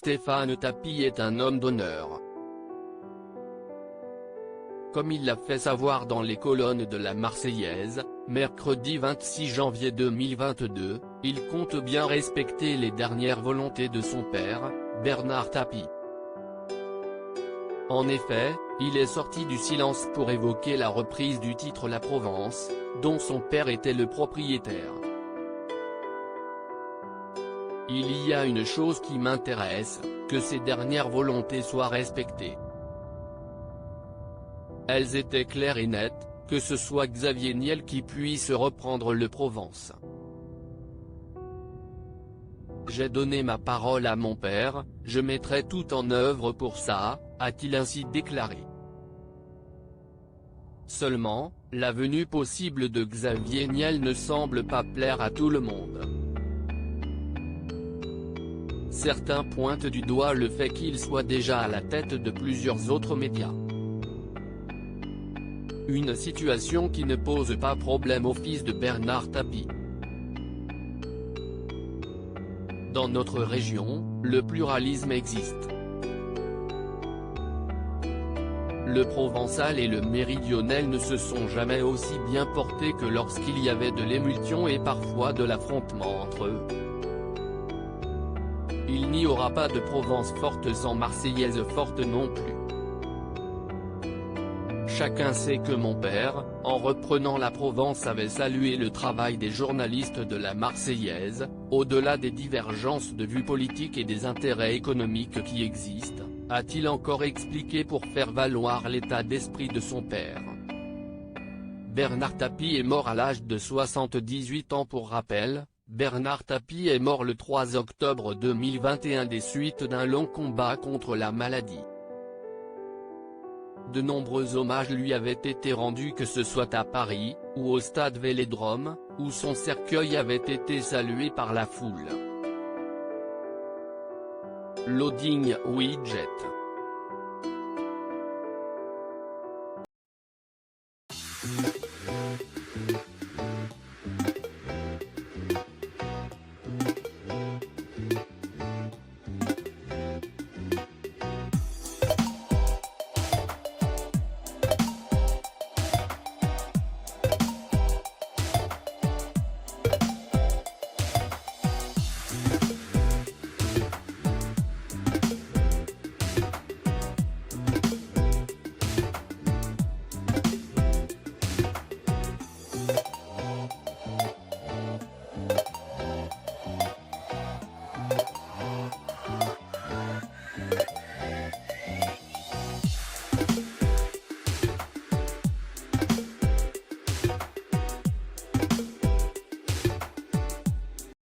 Stéphane Tapie est un homme d'honneur. Comme il l'a fait savoir dans les colonnes de la Marseillaise, mercredi 26 janvier 2022, il compte bien respecter les dernières volontés de son père, Bernard Tapie. En effet, il est sorti du silence pour évoquer la reprise du titre La Provence, dont son père était le propriétaire. Il y a une chose qui m'intéresse, que ces dernières volontés soient respectées. Elles étaient claires et nettes, que ce soit Xavier Niel qui puisse reprendre le Provence. J'ai donné ma parole à mon père, je mettrai tout en œuvre pour ça, a-t-il ainsi déclaré. Seulement, la venue possible de Xavier Niel ne semble pas plaire à tout le monde. Certains pointent du doigt le fait qu'il soit déjà à la tête de plusieurs autres médias. Une situation qui ne pose pas problème au fils de Bernard Tapie. Dans notre région, le pluralisme existe. Le provençal et le méridional ne se sont jamais aussi bien portés que lorsqu'il y avait de l'émulsion et parfois de l'affrontement entre eux. Il n'y aura pas de Provence forte sans Marseillaise forte non plus. Chacun sait que mon père, en reprenant la Provence, avait salué le travail des journalistes de la Marseillaise, au-delà des divergences de vues politiques et des intérêts économiques qui existent, a-t-il encore expliqué pour faire valoir l'état d'esprit de son père. Bernard Tapie est mort à l'âge de 78 ans. Pour rappel, Bernard Tapie est mort le 3 octobre 2021 des suites d'un long combat contre la maladie. De nombreux hommages lui avaient été rendus, que ce soit à Paris, ou au stade Vélodrome, où son cercueil avait été salué par la foule. Loading widget.